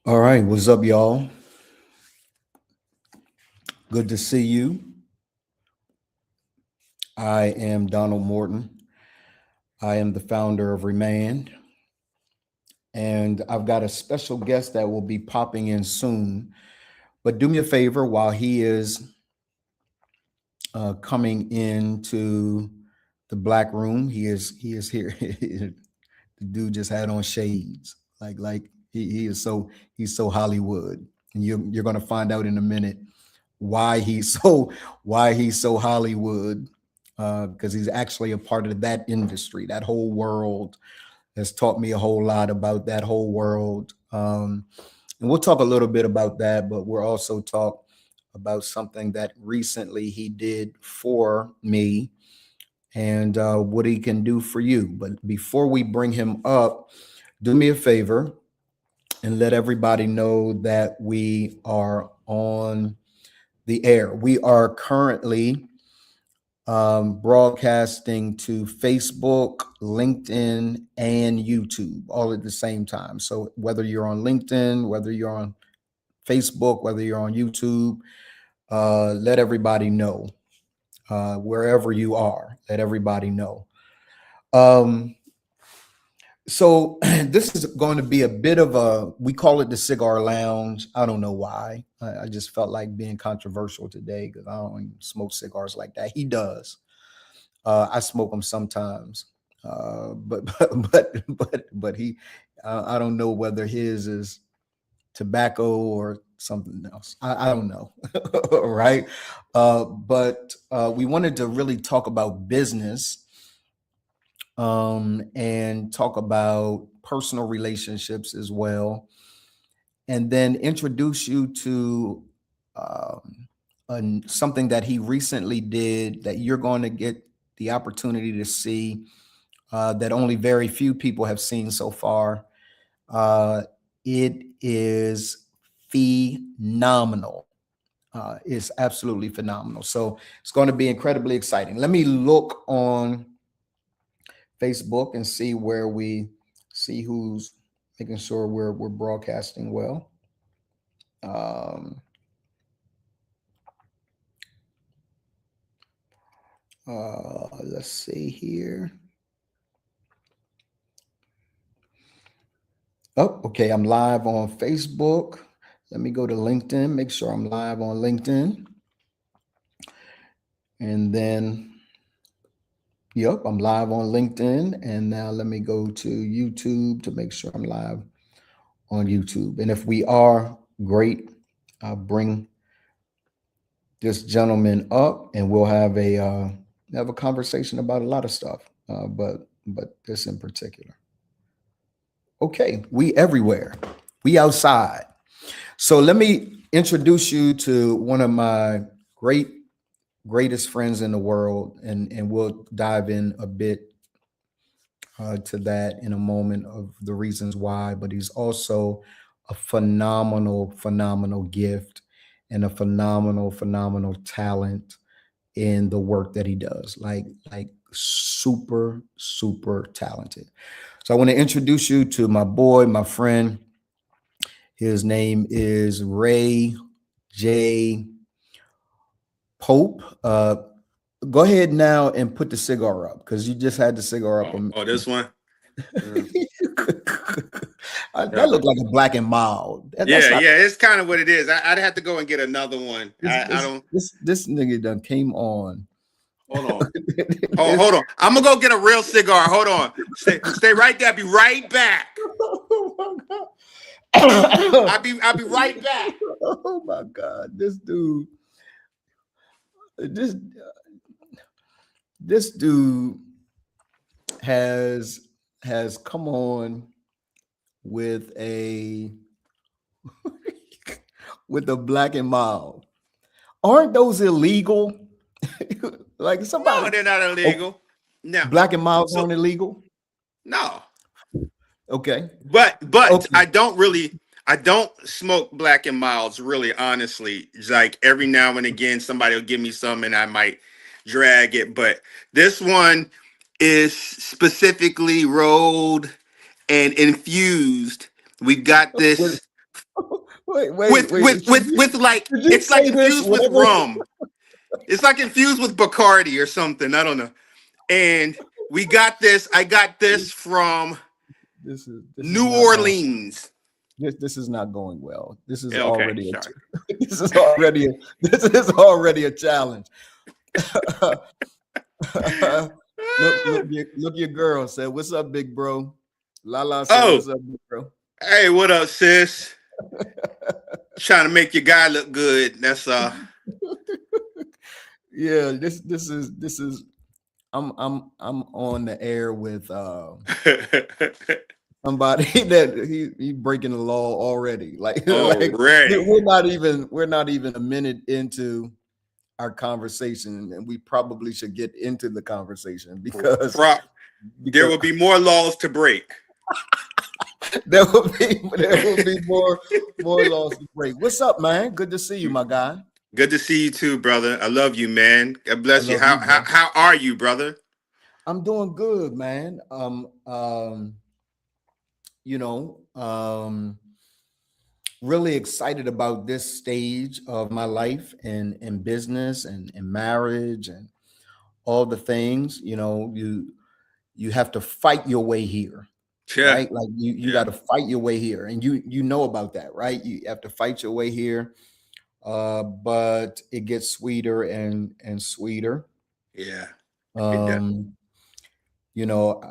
All right, what's up, y'all? Good to see you. I am Donald Morton. I am the founder of Remand, and I've got a special guest that will be popping in soon. But do me a favor while he is coming into the black room. He is here. The dude just had on shades, like he is so he's so Hollywood, and you're gonna find out in a minute why he's so Hollywood, because he's actually a part of that industry. That whole world has taught me a whole lot about that whole world. And we'll talk a little bit about that, but we'll also talk about something that recently he did for me and what he can do for you. But before we bring him up, do me a favor and let everybody know that we are on the air. We are currently broadcasting to Facebook, LinkedIn, and YouTube all at the same time. So whether you're on LinkedIn, whether you're on Facebook, whether you're on YouTube, let everybody know. Wherever you are, let everybody know. Um, so this is going to be a bit of we call it the Cigar Lounge. I don't know why. I just felt like being controversial today because I don't even smoke cigars like that. He does. I smoke them sometimes, but he, I don't know whether his is tobacco or something else. I don't know, right? But we wanted to really talk about business, and talk about personal relationships as well, and then introduce you to something that he recently did that you're going to get the opportunity to see, that only very few people have seen so far. Uh, it is phenomenal. It's absolutely phenomenal. So it's going to be incredibly exciting. Let me look on Facebook and see where we see who's making sure we're broadcasting well. Um, let's see here. Oh, okay. I'm live on Facebook. Let me go to LinkedIn, make sure I'm live on LinkedIn. And then, yep, I'm live on LinkedIn. And now let me go to YouTube to make sure I'm live on YouTube. And if we are, great, I'll bring this gentleman up and we'll have a conversation about a lot of stuff, but this in particular. Okay, we everywhere. We outside. So let me introduce you to one of my greatest friends in the world, and we'll dive in a bit to that in a moment of the reasons why. But he's also a phenomenal gift and a phenomenal talent in the work that he does. Like super talented. So I want to introduce you to my boy, my friend. His name is Ray J. Pope. Go ahead now and put the cigar up because you just had the cigar up. Oh, this one. That looked like a black and mild. That's Yeah, not. yeah, it's kind of what it is. I'd have to go and get another one. This I this don't. this nigga done came on. Hold on. Hold on. I'm gonna go get a real cigar. Hold on. Stay right there. I'll be right back. Oh my god. I'll be right back. Oh my god. This this dude has has come on with a with a black and mild. Aren't those illegal? Like somebody. No, they're not Oh, illegal. No. black and milds So aren't illegal. no. Okay. But Okay. I don't smoke black and milds really honestly. It's like every now and again somebody will give me some and I might drag it, but this one is specifically rolled and infused. We got With this. wait. With like Did you it's like say this? infused with Whatever. rum. It's like infused with Bacardi or something. I don't know. And we got this. I got this from This is New not going. Orleans. This is not going well. This is Okay, already sorry. this is already a challenge. Look, your girl said, "What's up, big bro?" Lala said, Oh, "What's up, big bro?" hey, what up, sis? Trying to make your guy look good. That's Yeah, this is. I'm on the air with somebody that he breaking the law already. Like already. we're not even a minute into our conversation, and we probably should get into the conversation Prop. There because will be more laws to break. there will be more laws to break. What's up, man? Good to see you, my guy. Good to see you too, brother. I love you, man. God I bless you. love you, bro. How are you, brother? I'm doing good, man. You know, really excited about this stage of my life and business and marriage and all the things. You have to fight your way here, Yeah, right? Like you yeah, got to fight your way here, and you know about that, right? You have to fight your way here, but it gets sweeter and sweeter. yeah. It does. Um, you know,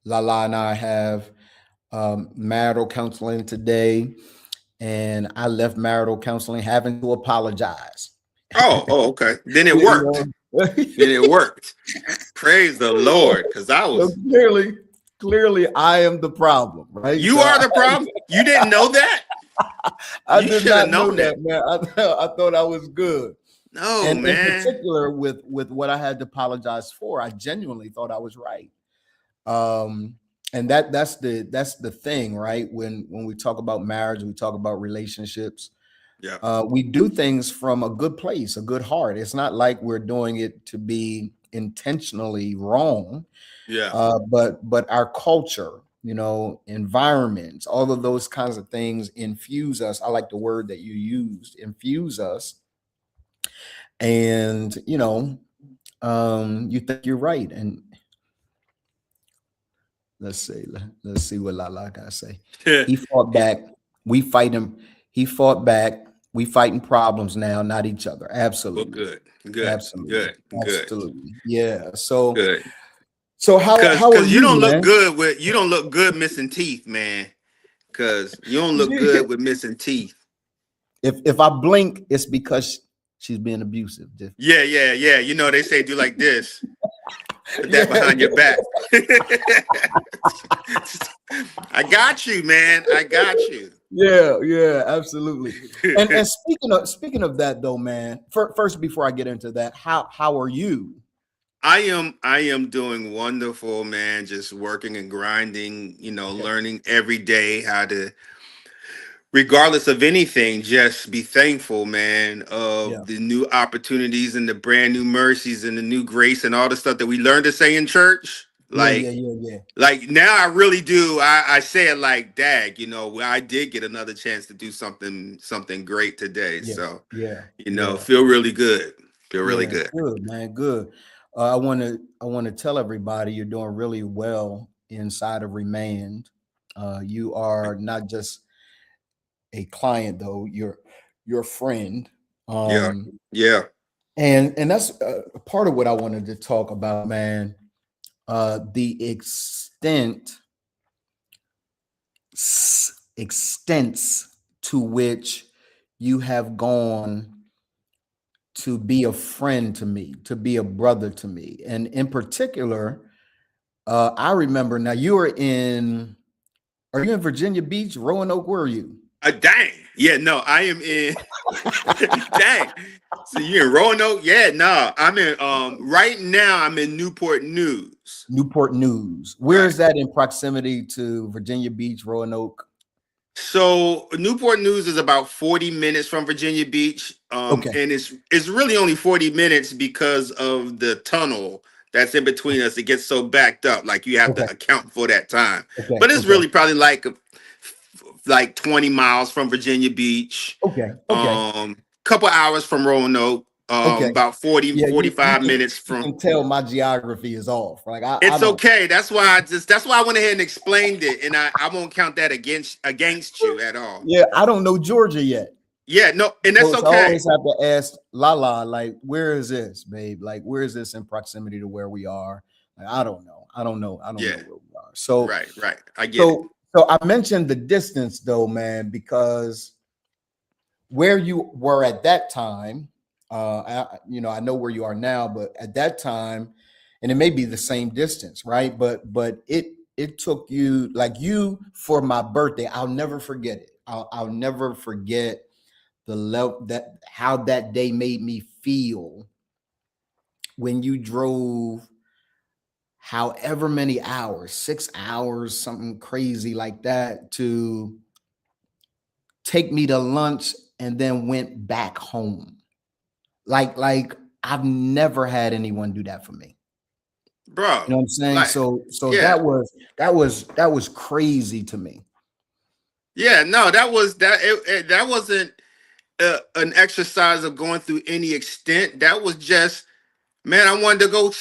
Lala and I have marital counseling today, and I left marital counseling having to apologize. Okay. Then it You worked. know? Then it worked. Praise the Lord, because I So was. clearly, I am the problem, right? You So are the problem. You didn't know that. I You did should have not know known that, that. man. I thought I was good, No, and in man. particular with what I had to apologize for, I genuinely thought I was right. Um, and that's the thing, right? When we talk about marriage, we talk about relationships. Yeah, We do things from a good place, a good heart. It's not like we're doing it to be intentionally wrong, yeah, but our culture, environments, all of those kinds of things infuse us. I like the word that you used, infuse us, and you think you're right. And let's see what Lala got to say. yeah. He fought back. We fight him. He fought back. We fighting problems now, not each other. Well, Absolutely. good, good, Absolutely. good, good, Absolutely. Yeah. So good. so how Cause, how are cause you you, don't look man? good with you don't look good missing teeth, man. Cause you don't look good with missing teeth. If I blink, it's because she's being abusive. Yeah, yeah, yeah. You know they say do like this. Put that Yeah, behind your back. I got you, man. I got you. yeah, absolutely. And speaking of that though, man. First, before I get into that, how are you? I am doing wonderful, man. Just working and grinding, Okay. learning every day how to, regardless of anything, just be thankful, man, Yeah, of the new opportunities and the brand new mercies and the new grace and all the stuff that we learned to say in church. yeah. Like now I really do. I say it like dag, I did get another chance to do something great today. Yeah, So, yeah, yeah, feel really good. Feel really yeah. good. Good, man. Good. I want to tell everybody you're doing really well inside of Remained. You are not just a client though. You're a friend. Yeah. Um, Yeah. and that's part of what I wanted to talk about, man. The extents to which you have gone to be a friend to me, to be a brother to me. And in particular, I remember now are you in Virginia Beach, Roanoke? Where are you? Dang. Yeah, no, I am in dang. So you in Roanoke? Yeah, no. I'm in right now I'm in Newport News. Newport News. Where is Right. that in proximity to Virginia Beach, Roanoke? So Newport News is about 40 minutes from Virginia Beach. Okay, And it's really only 40 minutes because of the tunnel that's in between us. It gets so backed up, like you have okay, to account for that time. okay, But it's okay. really probably like like 20 miles from Virginia Beach. Okay, okay, Couple hours from Roanoke. okay. About 40 Yeah, you 45 can minutes you from. can tell my geography is off. Like I It's don't. okay. That's why I went ahead and explained it, and I won't count that against you at all. Yeah, I don't know Georgia yet. Yeah, no, and that's So I okay. always have to ask Lala, like, where is this, babe? Like, where is this in proximity to where we are? Like, I don't know. I don't know. I don't know Yeah, where we are. So, right, right. I get it. so, so I mentioned the distance though, man, because where you were at that time, I know where you are now, but at that time, and it may be the same distance, right? But it took you like you for my birthday. I'll never forget it. I'll never forget the level that how that day made me feel when you drove however many hours, 6 hours, something crazy like that, to take me to lunch and then went back home. Like I've never had anyone do that for me. Bro. You know what I'm saying? Like, So yeah. that was crazy to me. Yeah, no, that wasn't an exercise of going through any extent. That was just, man, I wanted to go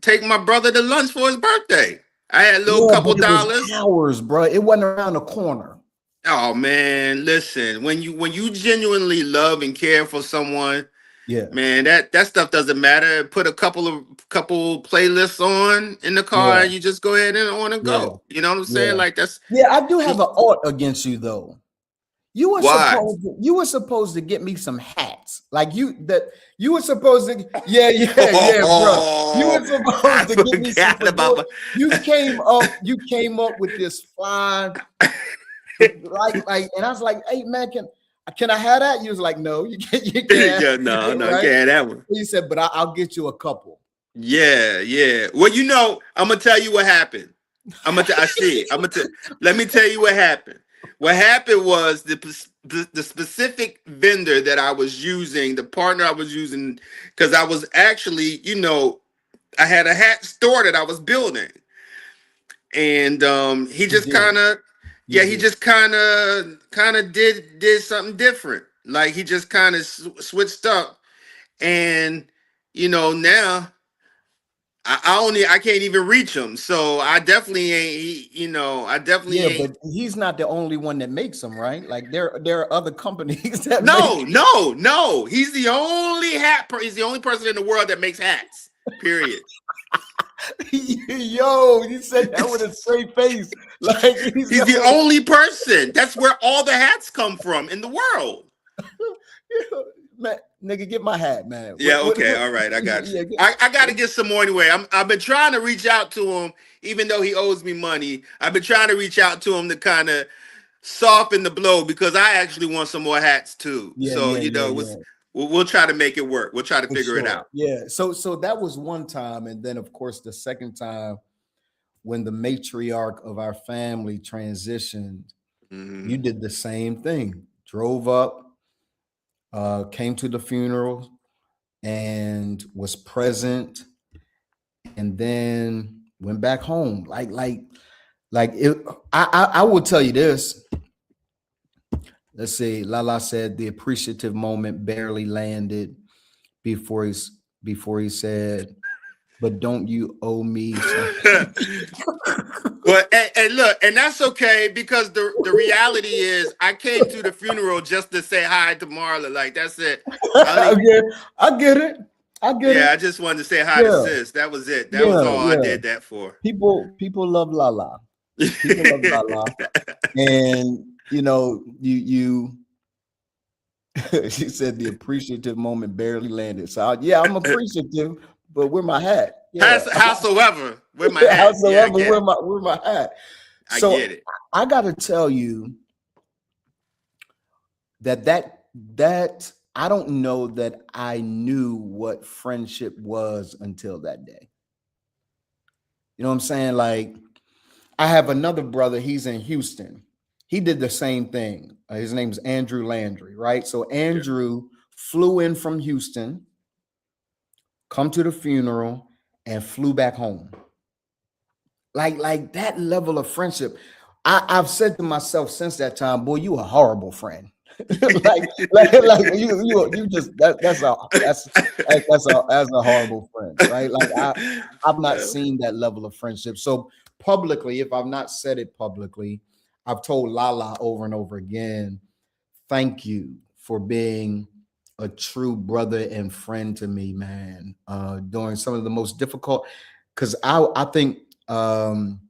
take my brother to lunch for his birthday. I had a little Yeah, couple but it was dollars. hours, bro. It wasn't around the corner. Oh man, listen, when you genuinely love and care for someone, Yeah, man, that stuff doesn't matter. Put a couple playlists on in the car, yeah, and you just go ahead and on and yeah, go. You know what I'm saying? yeah. Like that's Yeah, I do have an ought against you though. why. You were supposed to get me some hats. Like you were supposed to yeah, bro. You Oh, were I supposed to give me some forgot about fedora. my. You came up with this fine and I was like, hey man, can I have that? You was like, no, you can't, Yeah, no, no, you right? can't have that one. He said, but I'll get you a couple. Yeah, yeah. Well, I'm gonna tell you what happened. I see. Let me tell you what happened. What happened was the specific vendor that I was using, the partner I was using, because I was actually, I had a hat store that I was building, and he You just did. kind of, You yeah, he did. just kind of did something different. Like he just kind of switched up, and now. I can't even reach him. So I definitely ain't I definitely Yeah, ain't. but he's not the only one that makes them, right? Like there are other companies that No, make. no, no. He's the only person in the world that makes hats. Period. Yo, you said that with a straight face. Like he's He's the the only. only person. That's where all the hats come from in the world. Man, nigga, get my hat, man. Yeah, okay, all right, I got you. Yeah, I got to get some more anyway. I've been trying to reach out to him, even though he owes me money. I've been trying to reach out to him to kind of soften the blow because I actually want some more hats too. yeah, So yeah, yeah, yeah. we'll try to make it work. We'll try to For figure it sure. out. Yeah. So that was one time, and then of course the second time when the matriarch of our family transitioned, you Hmm. did the same thing. Drove up, came to the funeral, and was present, and then went back home. Like it. I will tell you this. Let's see. Lala said the appreciative moment barely landed before he said, "But don't you owe me some?" Well, and look, and that's okay because the reality is I came to the funeral just to say hi to Marla. Like that's it. I only I get it. I get Yeah, it. I just wanted to say hi to Yeah, sis. That was it. That was yeah, all I yeah. did that for. People love Lala. People love Lala, and you. She said the appreciative moment barely landed. So yeah, I'm appreciative, but where my hat? Yeah. Howsoever, with my hat. Yeah, I Howsoever, get it. where my hat? I So get it. I got to tell you that I don't know that I knew what friendship was until that day. You know what I'm saying? Like I have another brother. He's in Houston. He did the same thing. His name is Andrew Landry, right? So Yeah. Andrew flew in from Houston, come to the funeral, and flew back home. Like that level of friendship. I've said to myself since that time, boy, you a horrible friend. like you just that's a horrible friend, right? Like I've not seen that level of friendship. So publicly, if I've not said it publicly, I've told Lala over and over again, thank you for being a true brother and friend to me, man. During some of the most difficult, because um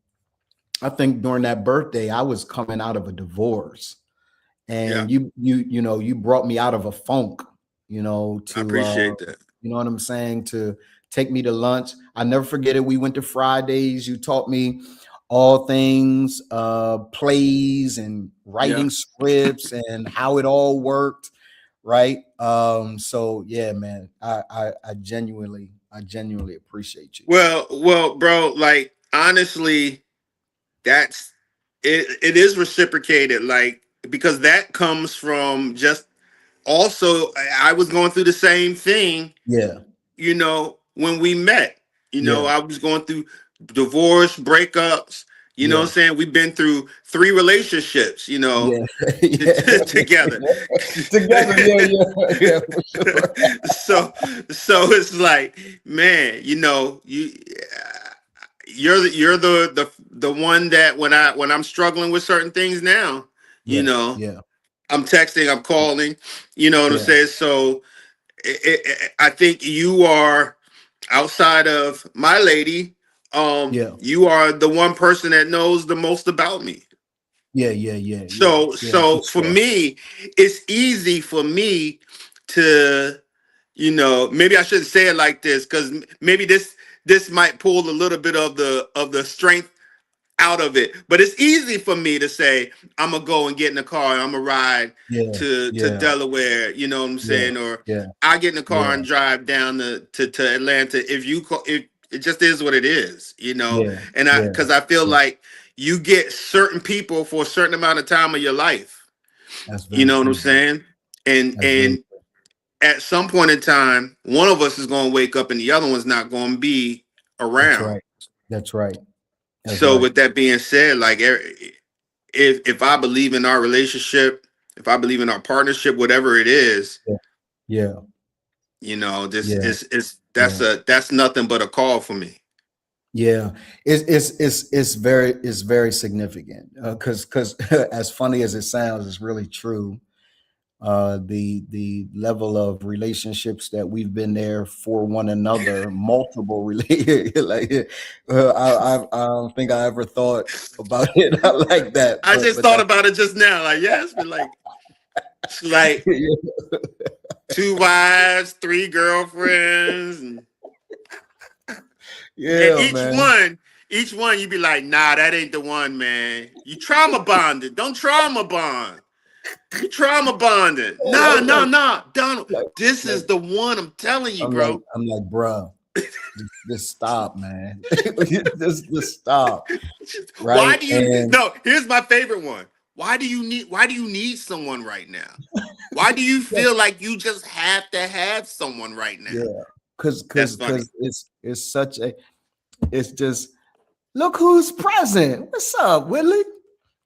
I think during that birthday, I was coming out of a divorce, Yeah, and you brought me out of a funk, I to appreciate that. you know what I'm saying, to take me to lunch. I never forget it. We went to Fridays. You taught me all things plays and Yeah. writing scripts and how it all worked, right? So yeah, man, I genuinely appreciate you. Well, bro, like honestly, that's it is reciprocated, like because that comes from just also I was going through the same thing, Yeah, when we met. yeah, I was going through divorce, breakups, what I'm yeah, saying? We've been through three relationships, yeah, yeah. together. Together, yeah, yeah, yeah, for sure. So it's like, man, you're the one that when I'm struggling with certain things now, you Yeah, know, yeah, I'm texting, I'm calling, what I'm yeah, saying? So I think you are outside of my lady, yeah, you are the one person that knows the most about me. yeah, yeah, yeah, yeah, yeah, for So for sure. me, it's easy for me to, maybe I shouldn't say it like this because maybe this might pull a little bit of the strength out of it. But it's easy for me to say I'm gonna go and get in the car and I'm gonna ride Yeah, to yeah, Delaware. You know what I'm yeah, saying? Or yeah, I get in the car yeah, and drive down to Atlanta. If you call it, it just is what it is. yeah, And I yeah, because I feel yeah. like you get certain people for a certain amount of time of your life. That's You very know what I'm true, bro. saying? And That's very and at some point in time, one of us is going to wake up and the other one's not going to be That's around. right. That's right. That's So right. with that being said, like if I believe in our relationship, if I believe in our partnership, whatever it is, Yeah, yeah, this yeah, is yeah, that's nothing but a call for me. yeah. It's very significant, because as funny as it sounds, it's really true. The level of relationships that we've been there for one another, multiple like I don't think I ever thought about it like that, I just but thought that's about it just now. Like, yeah, it's like two wives, three girlfriends, and yeah, each man. one, each one, you be like, nah, that ain't the one, man. You trauma bonded. Don't trauma bond. You trauma bonded. Nah, I'm nah, like, nah. Donald, like, this like, is the one I'm telling you, bro. I'm like, bruh, just stop, man. Just stop, Why right? do you And no, here's my favorite one. Why do you need someone right now? Why do you yeah, feel like you just have to have someone right now? yeah, because That's because funny. because it's such a it's just look who's present. What's up, Willie?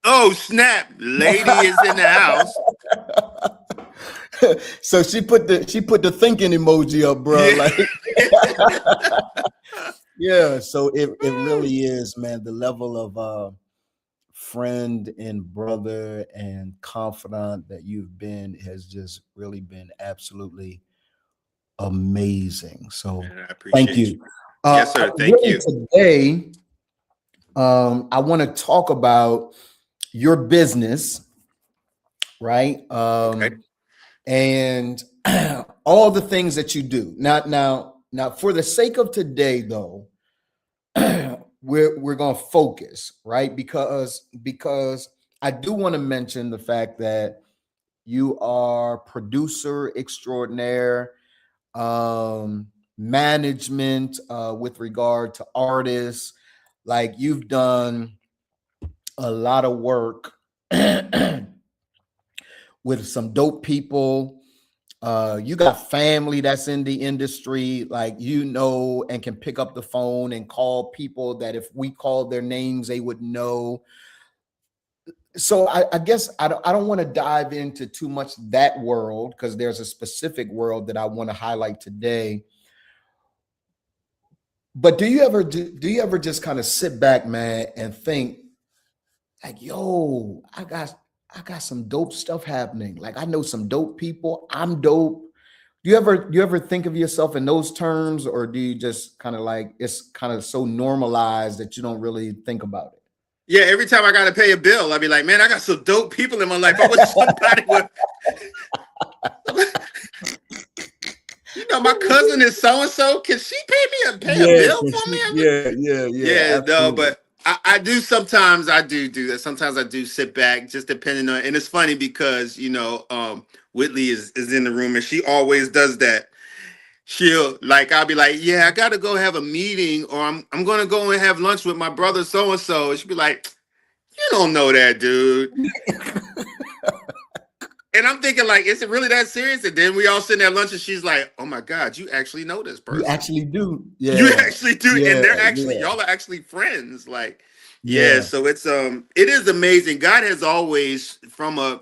Oh, snap. Lady is in the house. So she put the thinking emoji up, bro. Yeah. Like, yeah. So it really is, man. The level of friend and brother and confidant that you've been has just really been absolutely amazing. So Man, I thank appreciate you. you. Yes, sir. Thank Really you. today, I want to talk about your business, right? Okay. And all the things that you do. Now, for the sake of today, though, we're gonna focus, right? Because I do want to mention the fact that you are producer extraordinaire, management with regard to artists. Like you've done a lot of work with some dope people. You got family that's in the industry, like and can pick up the phone and call people that if we called their names, they would know. So I guess I don't want to dive into too much that world because there's a specific world that I want to highlight today. But do you ever just kind of sit back, man, and think like, yo, I got some dope stuff happening. Like I know some dope people. I'm dope. Do you ever think of yourself in those terms, or do you just kind of like it's kind of so normalized that you don't really think about Yeah, every time I gotta pay a bill, I'd be like, man, I got some dope people in my life. I wish somebody would. My cousin is so and so. Can she pay a it? bill for me? Yeah, Yeah, no, absolutely. but I do sometimes. I do that. Sometimes I do sit back, just depending on. And it's funny because Whitley is in the room, and she always does that. She'll like I'll be like, yeah, I gotta go have a meeting, or I'm gonna go and have lunch with my brother so and so. And she'll be like, you don't know that dude. And I'm thinking, like, is it really that serious? And then we all sitting at lunch, and she's like, "Oh my God, you actually know this You person. actually do. You Yeah, actually do, and yeah, they're actually yeah, y'all are actually friends." Like, yeah. yeah. So it is amazing. God has always, from a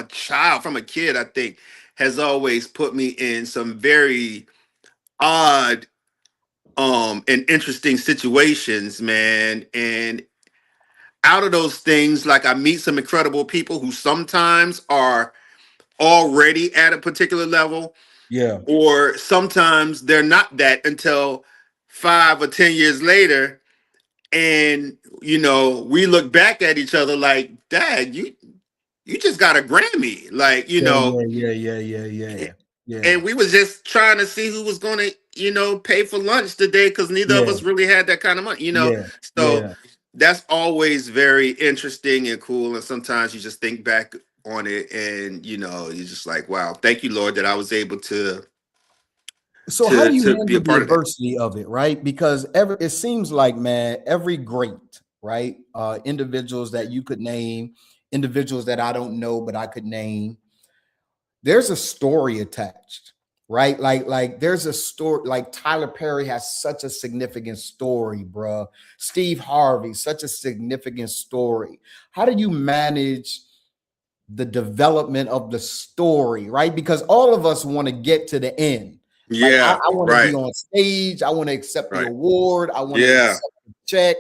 child, from a kid, I think, has always put me in some very odd, and interesting situations, man. And out of those things, like I meet some incredible people who sometimes are already at a particular level, Yeah. or sometimes they're not that until 5 or 10 years later. And we look back at each other like, Dad, you just got a Grammy. Like, Yeah, yeah, yeah, yeah, yeah, yeah, yeah, and we was just trying to see who was gonna, pay for lunch today because neither of yeah, us really had that kind of money. yeah, So yeah. that's always very interesting and cool. And sometimes you just think back on it and you're just like, wow, thank you, Lord, that I was able to So how to do you to be handle a the part of that. adversity of it, right? Because it seems like, man, every great, right? Individuals that you could name, individuals that I don't know, but I could name, there's a story attached, right? Like there's a story. Like Tyler Perry has such a significant story, bruh. Steve Harvey, such a significant story. How do you manage the development of the story, right? Because all of us want to get to the end. Like Yeah, I want to be right, on stage, I want to accept the right. award, I want to Yeah, accept the check,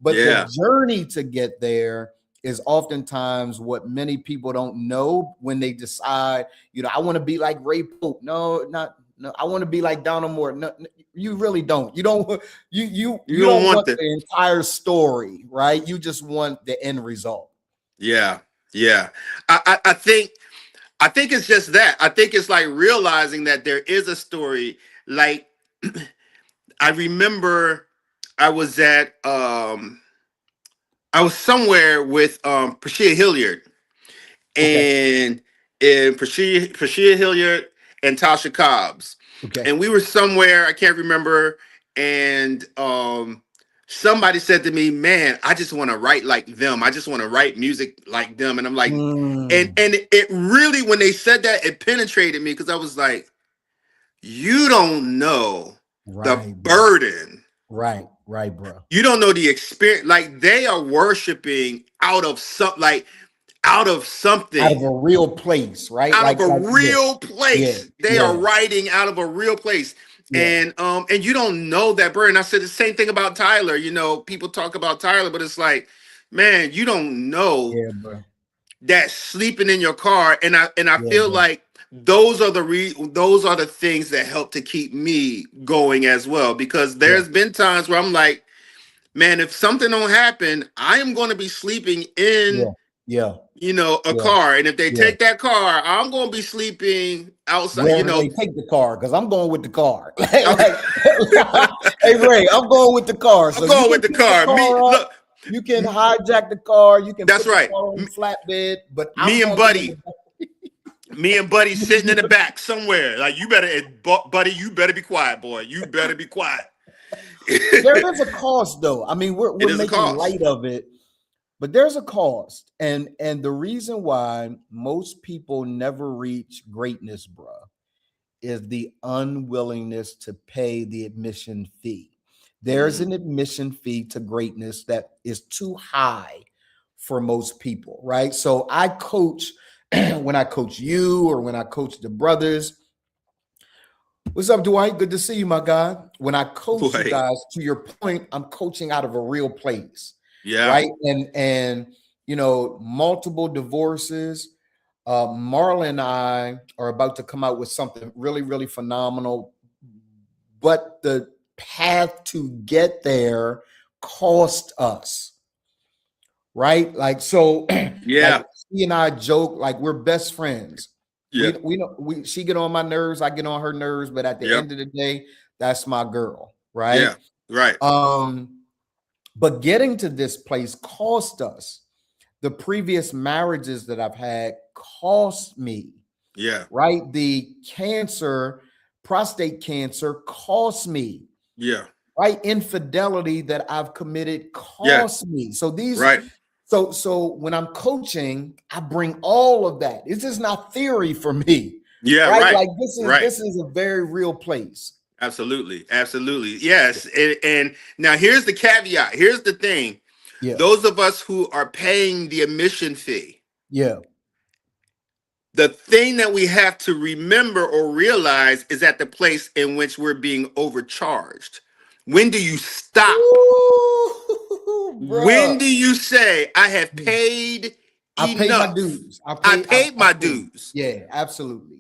but the yeah, journey to get there is oftentimes what many people don't know when they decide, I want to be like Ray Pope. No, not no, I want to be like Donald Moore. No, you really don't. You don't you you don't don't want want the the entire story, right? You just want the end result. yeah, yeah. I think it's just that. I think it's like realizing that there is a story. Like, I remember I was at I was somewhere with Prashia Hilliard, Okay. and Prashia Hilliard and Tasha Cobbs. Okay. And we were somewhere, I can't remember, and somebody said to me, "Man, I just want to write like them. I just want to write music like them." And I'm like, and Mm, and it really, when they said that, it penetrated me because I was like, you don't know the right, bro. burden. Right, bro. You don't know the experience. Like, they are worshiping out of Out of something, a real place, right? out of a Yeah, real yeah, place. They are yeah, writing out of a real place. yeah, And you don't know that burden. I said the same thing about Tyler. People talk about Tyler, but it's like, man, you don't know yeah, bro. that sleeping in your car. And I Yeah, feel bro. like those are the things that help to keep me going as well, because Yeah, there's been times where I'm like, man, if something don't happen, I am going to be sleeping in yeah, yeah, a yeah, car. And if they yeah. take that car, I'm going to be sleeping outside. Wherever they take the car, because I'm going with the car. I'm, Hey Ray, I'm going with the car. I'm So you going can with the pick the car. Me, car up, look, you can hijack the car, you can that's put the right. car on the flatbed, but I'm Me and going to be in Buddy, me and Buddy sitting in the the back somewhere. Like, Buddy, you better be quiet, boy. You better be quiet. There is a cost though. I mean, we're It is a making cost. light of it, but there's a cost. And the reason why most people never reach greatness, bruh, is the unwillingness to pay the admission fee. There's Mm, an admission fee to greatness that is too high for most people, right? So I coach when I coach you or when I coach the brothers. What's up, Dwight? Good to see you, my guy. When I coach you Boy. guys, to your point, I'm coaching out of a real place, Yeah. right? And multiple divorces. Marla and I are about to come out with something really, really phenomenal. But the path to get there cost us, right? Like so, like Yeah. she and I joke like we're best friends. Yeah. We know we she get on my nerves, I get on her nerves, but at the Yep. end of the day, that's my girl, right? Yeah. Right. But getting to this place cost us. The previous marriages that I've had cost me, Yeah. right? The cancer, prostate cancer cost me, Yeah. right? Infidelity that I've committed Yeah. cost me. So these, Right. so when I'm coaching, I bring all of that. It's just not theory for me, Yeah. right? Right. Like this is Right. this is a very real place. Absolutely. Absolutely. Yes. And now here's the caveat. Here's the thing. Yeah, Those of us who are paying the admission fee, yeah. the thing that we have to remember or realize is at the place in which we're being overcharged. When do you stop? Ooh, When bruh. do you say, I have paid I paid my enough? dues. I I paid. paid I my paid. dues. Yeah, absolutely,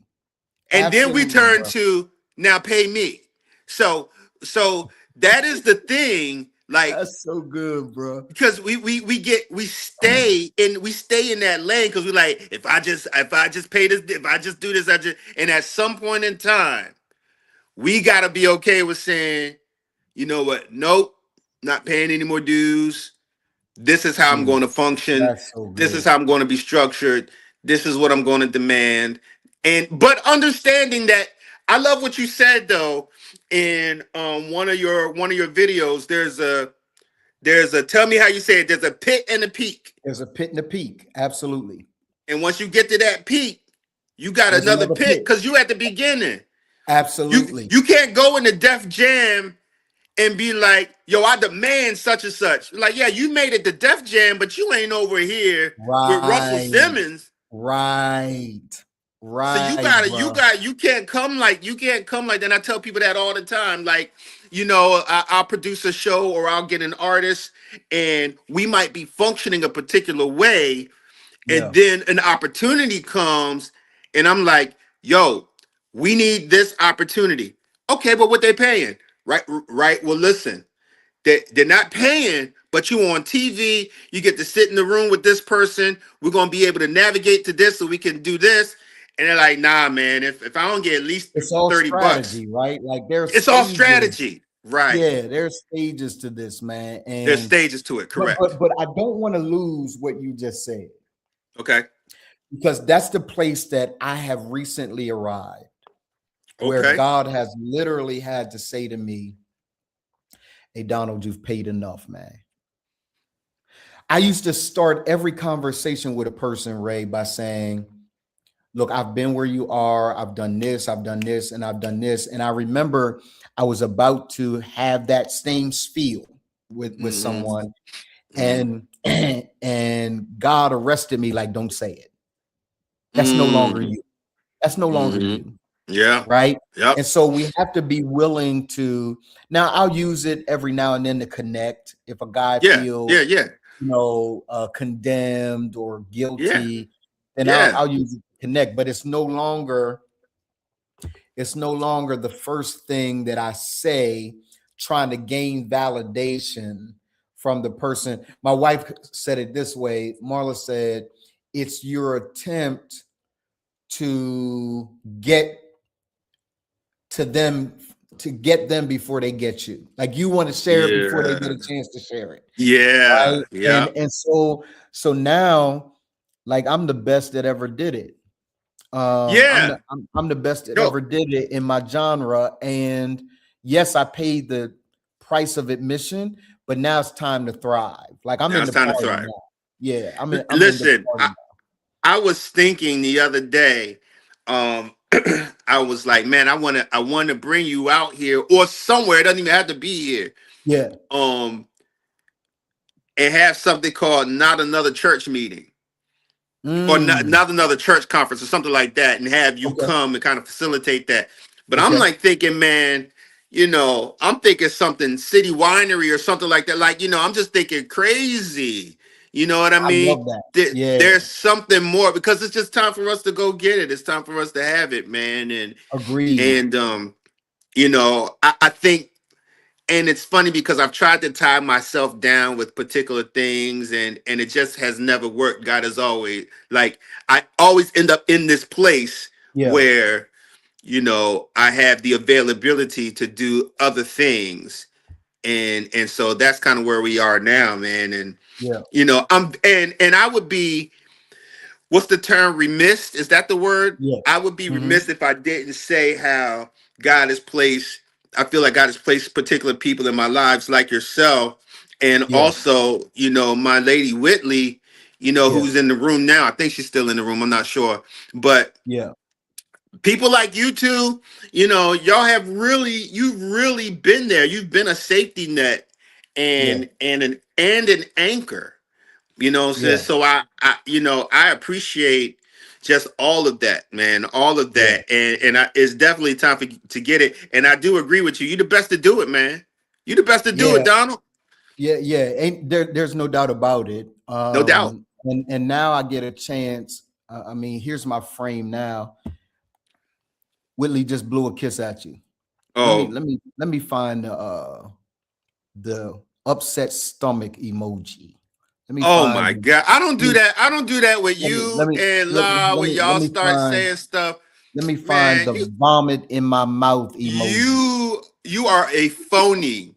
And then we absolutely, turn bro. to now pay me. So so that is the thing. Like, That's so good, bro. because we stay in that lane because we're like, if I just pay this, if I just do this, and at some point in time, we gotta be okay with saying, you know what, nope, not paying any more dues. This is how I'm Mm, going to function. that's so This is good. how I'm going to be structured. This is what I'm going to demand. And but understanding that, I love what you said though in one of your videos. There's a tell me how you say it. There's a pit and a peak. There's a pit and a peak. Absolutely. And once you get to that peak, you got There's another another pit pit. because you at the beginning. You Absolutely. you can't go in the Def Jam and be like, yo, I demand such and such. Like, yeah, you made it to Def Jam, but you ain't over here with Russell Right. Simmons. Right. So you Right, gotta, bro. you can't come like that. And I tell people that all the time. Like, I'll produce a show or I'll get an artist and we might be functioning a particular way, and Yeah. then an opportunity comes, and I'm like, yo, we need this opportunity. Okay, but what they paying? Right, right. Well, listen, they're not paying, but you on TV, you get to sit in the room with this person. We're gonna be able to navigate to this so we can do this. And they're like, nah, man, if I don't get at least It's all $30, strategy, right? Like there's it's all stages. strategy. Right. Yeah, there's stages to this, man. There's And stages to it, but correct. but but I don't want to lose what you just said Okay. because that's the place that I have recently arrived, where Okay. God has literally had to say to me, "Hey, Donald, you've paid enough, man." I used to start every conversation with a person, Ray, by saying, look, I've been where you are. I've done this, I've done this, and I've done this. And I remember I was about to have that same spiel with Mm-hmm. someone, Mm-hmm. and and God arrested me like, don't say it. That's no longer Mm-hmm. you. That's no longer Mm-hmm. you. Yeah. Right. Yep. And so we have to be willing to now I'll use it every now and then to connect. If a guy Yeah. Yeah. feels Yeah. condemned or Yeah. guilty, then Yeah. I'll use it to connect. But it's no longer the first thing that I say, trying to gain validation from the person. My wife said it this way. Marla said, it's your attempt to get to them to get them before they get you. Like you want to share it before they get Yeah. a chance to share it. Yeah. Right. And Yeah. and so now, like I'm the best that ever did it. I'm Yeah. I'm the best that No. ever did it in my genre. And yes, I paid the price of admission, but now it's time to thrive. Like I'm Now in it's the time to party thrive. now. Yeah, I'm in the Listen, party now. I was thinking the other day, I was like, man, I want to bring you out here or somewhere. It doesn't even have to be here. Yeah, Um, and have something called Not Another Church Meeting, or Mm. not another church conference or something like that, and have you Okay. come and kind of facilitate that. But I'm Okay. like thinking, man, I'm thinking something city winery or something like that. Like, I'm just thinking crazy. You know what I I mean? love that. Yeah. There's something more, because it's just time for us to go get it. It's time for us to have it, man. Agreed. And I think, and it's funny because I've tried to tie myself down with particular things, and it just has never worked. God has always, like, I always end up in this place Yeah. where I have the availability to do other things, and so that's kind of where we are now, man. And Yeah. and I would be, what's the term, remiss, is that the word? I Yes. would be Hmm. remiss if I didn't say how God has placed, I feel like God has placed particular people in my lives, like yourself, and Yeah. also, my lady Whitley, Yeah. who's in the room now. I think she's still in the room, I'm not sure. But Yeah. people like you two, y'all you've really been there. You've been a safety net, Yeah. and an anchor. Yeah. So I appreciate just all of that, man, all of Yeah. that, and it's definitely time to get it. And I do agree with you. You the best to do it, man. You the best to do Yeah. it, Donald. Yeah. Yeah. Ain't there's no doubt about it. No doubt. And now I get a chance. I mean, here's my frame now. Whitley just blew a kiss at you. Let me Oh, let me let me find the upset stomach emoji. Let me oh find my the, God! I don't let do me that. I don't do that with let me you let me and let, La. let When me y'all let me start find saying stuff, let me find man, the vomit in my mouth emoji. you are a phony.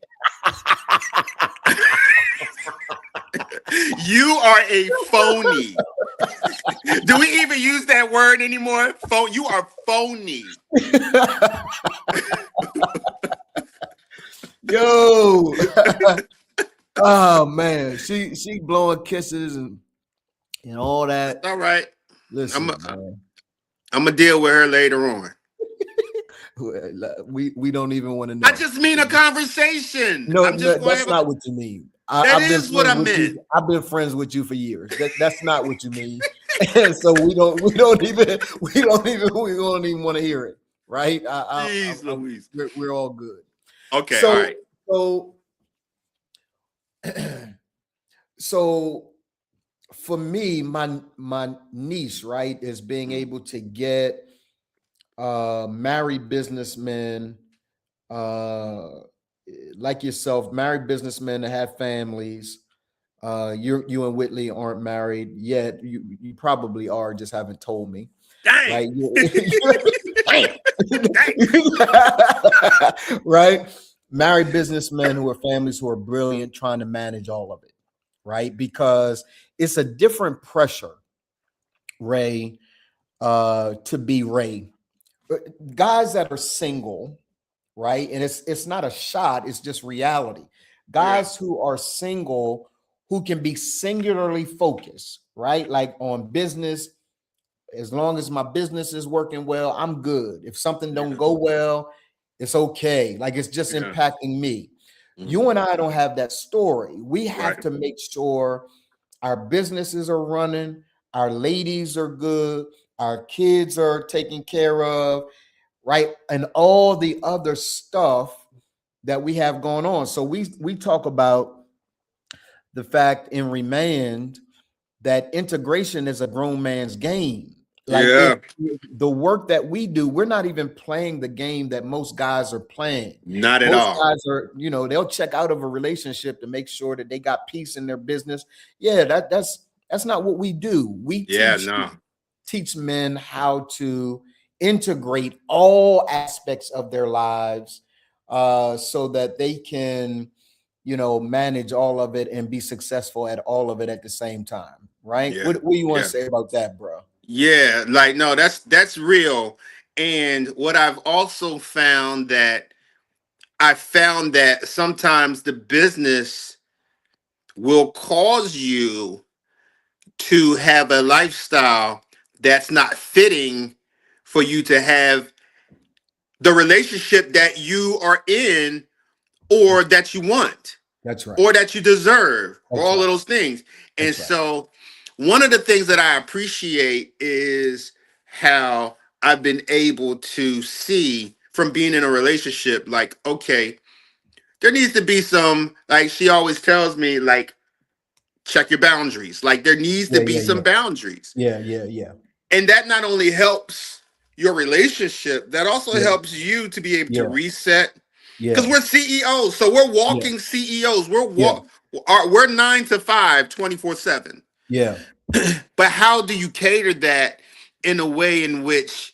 You are a phony. Do we even use that word anymore? Phone. You are phony. Yo. Oh man, she blowing kisses and all That's that. all right. I'm Listen, a, man, I'm gonna deal with her later on. we don't even want to I know. just mean a conversation. No, I'm just no, going to that's have a. not what you mean. That I've been is what I friends with meant. you. I've been friends with you for years. That's not what you mean. And so we don't even want to hear it, right? Jeez, Louise. We're all good. Okay, all So right. so so for me, my niche, right, is being Mm. able to get married businessmen uh like yourself, married businessmen that have families. You and Whitley aren't married yet. You probably are, just haven't told me, Dang. right? Dang. Dang. Right? Married businessmen who are families who are brilliant, trying to manage all of it, right? Because it's a different pressure, Ray, to be Ray. Guys that are single, right? And it's not a shot, it's just reality. Yeah. Guys who are single who can be singularly focused, right? Like on business, as long as my business is working well, I'm good. If something don't Yeah. go well, it's okay. Like it's just Yeah. impacting me. You Mhm. and I don't have that story. We have Right. to make sure our businesses are running, our ladies are good, our kids are taken care of, right? And all the other stuff that we have going on. So we talk about the fact in Remand that integration is a grown man's game. Like Yeah. the work that we do, we're not even playing the game that most guys are playing. Not at Most all. guys are, they'll check out of a relationship to make sure that they got peace in their business. Yeah, that's not what we do. We Yeah. teach No. teach men how to integrate all aspects of their lives so that they can manage all of it and be successful at all of it at the same time, right? Yeah. What do you want to Yeah. say about that, bro? Yeah. Like, no, that's real. And what I've also found that sometimes the business will cause you to have a lifestyle that's not fitting for you to have the relationship that you are in or that you want. That's right. or that you deserve, or That's all of right. those things. And That's right. so, one of the things that I appreciate is how I've been able to see from being in a relationship, like, okay, there needs to be some, like she always tells me, like, check your boundaries. Like, there needs to Yeah, be yeah, some yeah. boundaries. Yeah, yeah, yeah. And that not only helps your relationship, that also Yeah, helps you to be able to yeah, reset. Because yeah, we're CEOs, so we're yeah, walking CEOs. yeah, We're 9 to 5, 24/7. yeah, But how do you cater that in a way in which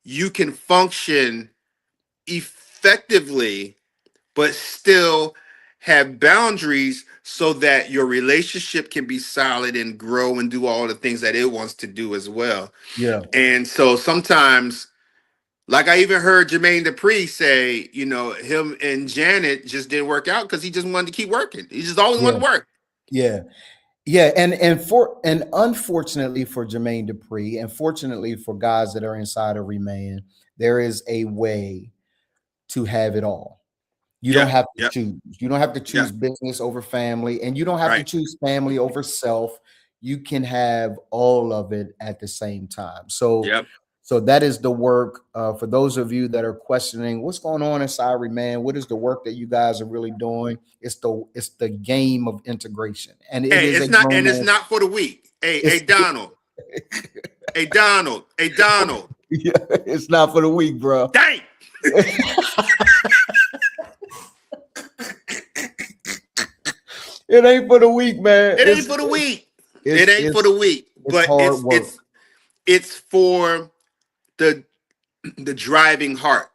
you can function effectively, but still have boundaries so that your relationship can be solid and grow and do all the things that it wants to do as well? yeah, And so sometimes, like I even heard Jermaine Dupri say, him and Janet just didn't work out because he just wanted to keep working. He just always yeah, wanted to work. yeah. Yeah, and unfortunately for Jermaine Dupri, and fortunately for guys that are inside of Remain, there is a way to have it all. You don't Yeah, have to yeah, choose. You don't have to yeah. choose business over family, and you don't have to Right. choose family over self. You can have all of it at the same time. So, Yep. so that is the work. For those of you that are questioning what's going on inside Remain, what is the work that you guys are really doing? It's the game of integration, and it Hey, is a it's not, grown and it's man. not for the weak. Hey, It's hey, Donald. Hey, Donald. Hey, Donald. yeah, it's not for the weak, bro. Dang. It ain't for the weak, man. It ain't for the weak. It's It ain't for it's the weak. it's But hard it's work. it's it's for the the driving heart.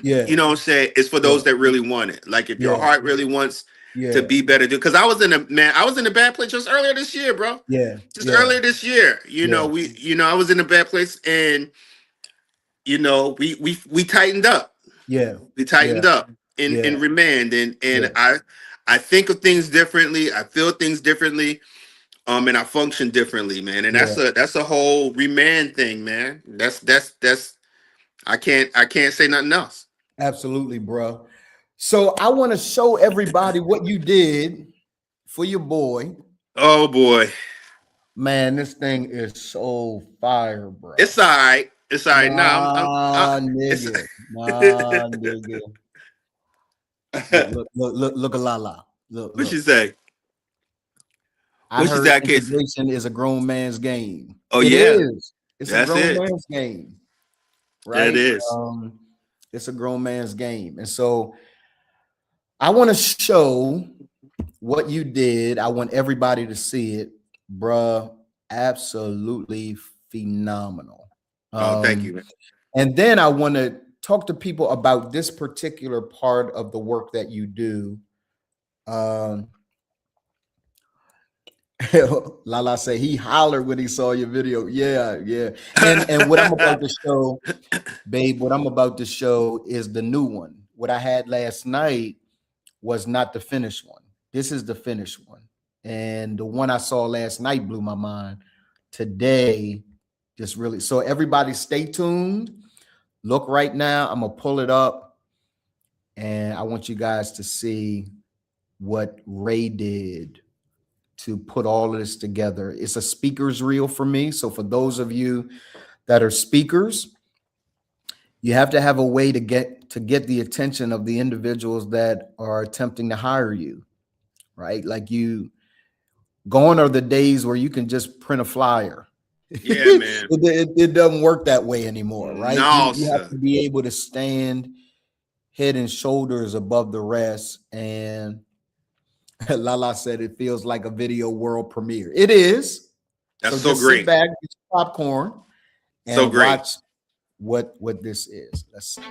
Yeah, You know what I'm saying? It's for yeah, those that really want it. Like, if your yeah, heart really wants to yeah, be better, because I was in a bad place just earlier this year, bro. yeah, Just yeah, earlier this year. yeah, I was in a bad place, and we tightened up. yeah, We yeah, tightened up yeah, in remand, and yeah, I think of things differently. I feel things differently. And I function differently, man. And yeah. that's a whole remand thing, man. That's I can't say nothing else. Absolutely, bro. So I want to show everybody what you did for your boy. Oh boy. Man, this thing is so fire, bro. It's all right. It's all right. Now Nah, it's nigga. Nah, nigga. Look at Lala. Look, what she look. say? I What she heard say? I can't say. integration is a grown man's game. Oh It yeah, is. It's a that's grown it. man's game, That right? is. It's a grown man's game. And so I want to show what you did. I want everybody to see it, bruh. Absolutely phenomenal. Oh, thank Um, you, man. and then I want to talk to people about this particular part of the work that you do. Um, Lala say he hollered when he saw your video. Yeah, yeah. And what I'm about to show, babe, what I'm about to show is the new one. What I had last night was not the finished one. This is the finished one. And the one I saw last night blew my mind. Today, just really so everybody stay tuned. Look right now. I'm gonna pull it up and I want you guys to see what Ray did to put all of this together. It's a speaker's reel for me. So for those of you that are speakers, you have to have a way to get the attention of the individuals that are attempting to hire you, right? Like gone are the days where you can just print a flyer. Yeah, man. It doesn't work that way anymore, right? No, You have sir. to be able to stand head and shoulders above the rest. And Lala said it feels like a video world premiere. It is. That's So so just sit great. back, get your popcorn, So and great. watch what this is. Let's see.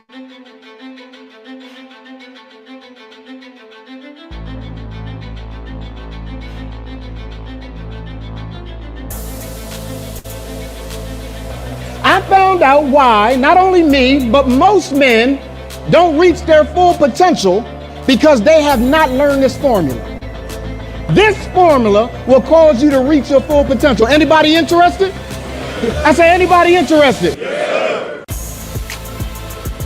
I found out why not only me, but most men don't reach their full potential because they have not learned this formula. This formula will cause you to reach your full potential. Anybody interested? I say, anybody interested?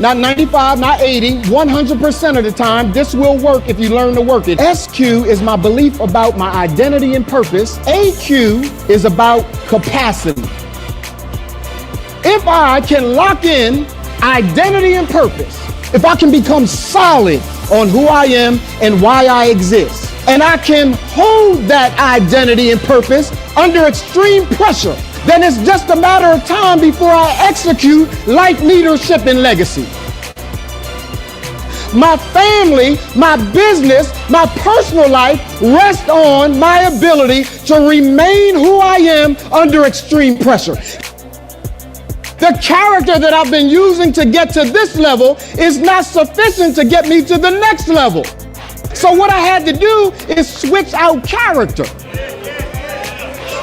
not 95, not 80, 100% of the time. This will work if you learn to work it. SQ is my belief about my identity and purpose. AQ is about capacity. If I can lock in identity and purpose, if I can become solid on who I am and why I exist, and I can hold that identity and purpose under extreme pressure, then it's just a matter of time before I execute life, leadership, and legacy. My family, my business, my personal life rest on my ability to remain who I am under extreme pressure. The character that I've been using to get to this level is not sufficient to get me to the next level. So what I had to do is switch out character.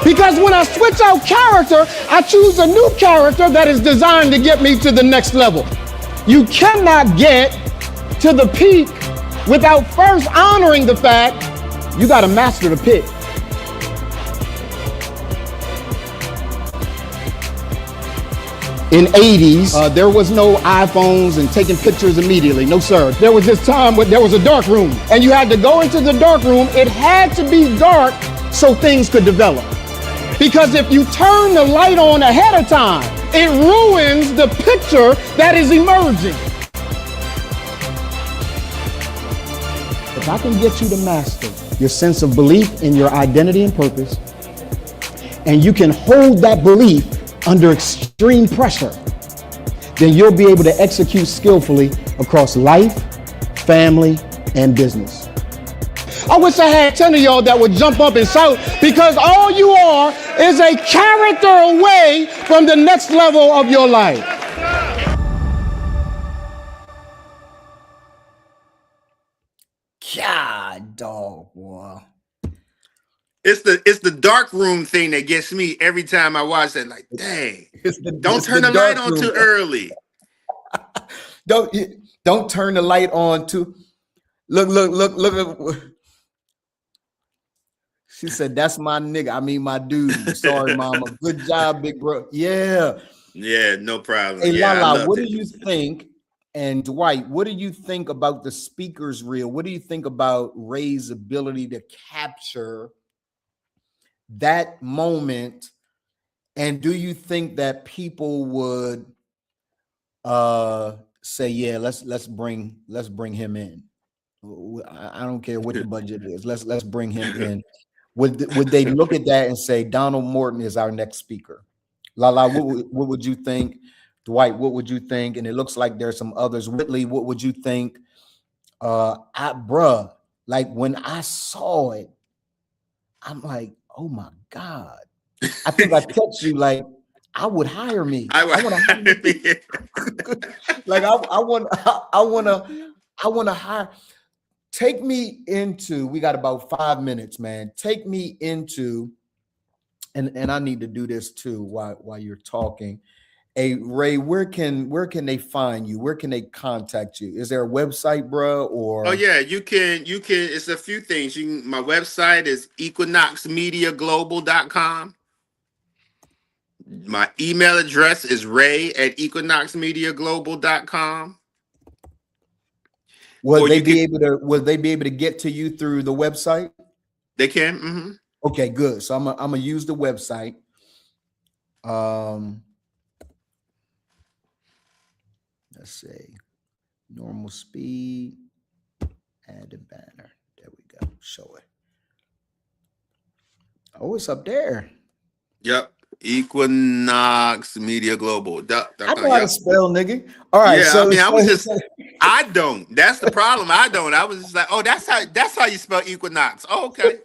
Because when I switch out character, I choose a new character that is designed to get me to the next level. You cannot get to the peak without first honoring the fact you got to master the pit. In 80s, there was no iPhones and taking pictures immediately. No, sir. There was this time when there was a dark room and you had to go into the dark room. It had to be dark so things could develop. Because if you turn the light on ahead of time, it ruins the picture that is emerging. If I can get you to master your sense of belief in your identity and purpose, and you can hold that belief under extreme pressure, then you'll be able to execute skillfully across life, family, and business. I wish I had 10 of y'all that would jump up and shout, because all you are is a character away from the next level of your life. God, dog, boy. It's the dark room thing that gets me every time I watch that. Like, dang, don't turn the light on too early. Don't turn the light on too. Look. She said, "That's my nigga. I mean, my dude. Sorry, mama. Good job, big bro. Yeah. Yeah, no problem. Hey, yeah, Lala, what do you think? And Dwight, what do you think about the speaker's reel? What do you think about Ray's ability to capture that moment? And do you think that people would say, yeah, let's bring him in? I don't care what the budget is. Let's bring him in. Would they look at that and say Donald Morton is our next speaker? Lala, what would you think? Dwight, what would you think? And it looks like there's some others. Whitley, what would you think? Bruh, like when I saw it, I'm like, oh my God. I think I text you like, I would hire me. I want to hire me. Like I want to hire. Take me into, we got about 5 minutes, man. Take me into, and I need to do this too while you're talking. Hey, Ray, where can they find you? Where can they contact you? Is there a website, bro? Or oh yeah, you can. It's a few things. My website is equinoxmediaglobal.com. My email address is ray@equinoxmediaglobal.com. Will they be able to get to you through the website? They can. Mm-hmm. Okay, good. So I'm gonna use the website. Let's see. Normal speed. Add the banner. There we go. Show it. Oh, it's up there. Yep. Equinox Media Global. I know how to spell, nigga. All right. Yeah, so I don't. That's the problem. I don't. I was just like, oh, that's how you spell Equinox. Oh, okay.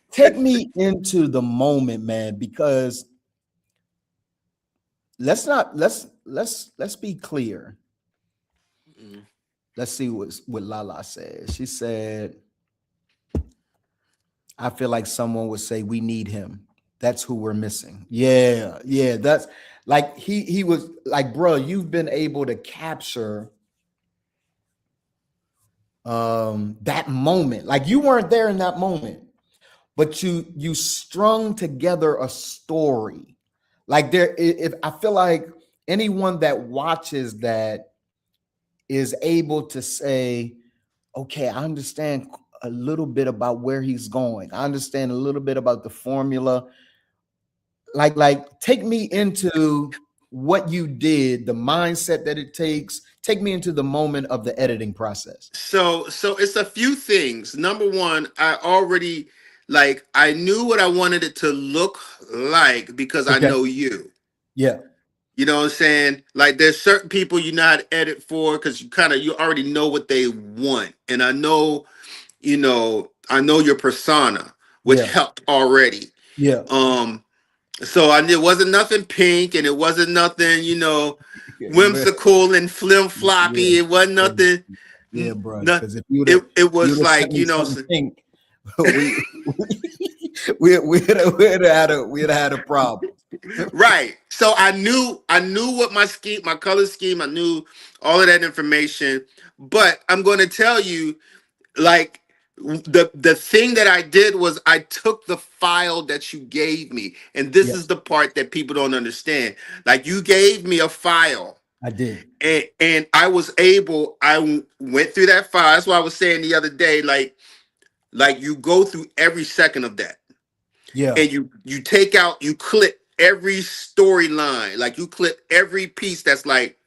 Take me into the moment, man, because let's be clear. Mm-hmm. Let's see what Lala says. She said, I feel like someone would say we need him. That's who we're missing. Yeah. That's like he was like, bro, you've been able to capture that moment. Like you weren't there in that moment, but you strung together a story. Like if I feel like anyone that watches that is able to say, okay, I understand a little bit about where he's going. I understand a little bit about the formula. Like take me into what you did, the mindset that it takes. Take me into the moment of the editing process. So it's a few things. Number one, I already like I knew what I wanted it to look like because I Okay. know you. Yeah. You know what I'm saying? Like there's certain people you know how to edit for because you already know what they want. And I know your persona, which Yeah. helped already. Yeah. Um so it wasn't nothing pink and it wasn't nothing, Yeah. whimsical and flim Yeah. floppy. It wasn't Yeah, nothing. yeah, bro. No, Because if it you was would have sent like, me something pink, we we'd have had a problem. right. So I knew what my color scheme, I knew all of that information. But I'm going to tell you, like the thing that I did was I took the file that you gave me, and this is Yes, the part that people don't understand. Like you gave me a file, I did. and I went through that file. That's what I was saying the other day. Like you go through every second of that, Yeah, and you clip every storyline, like you clip every piece that's like,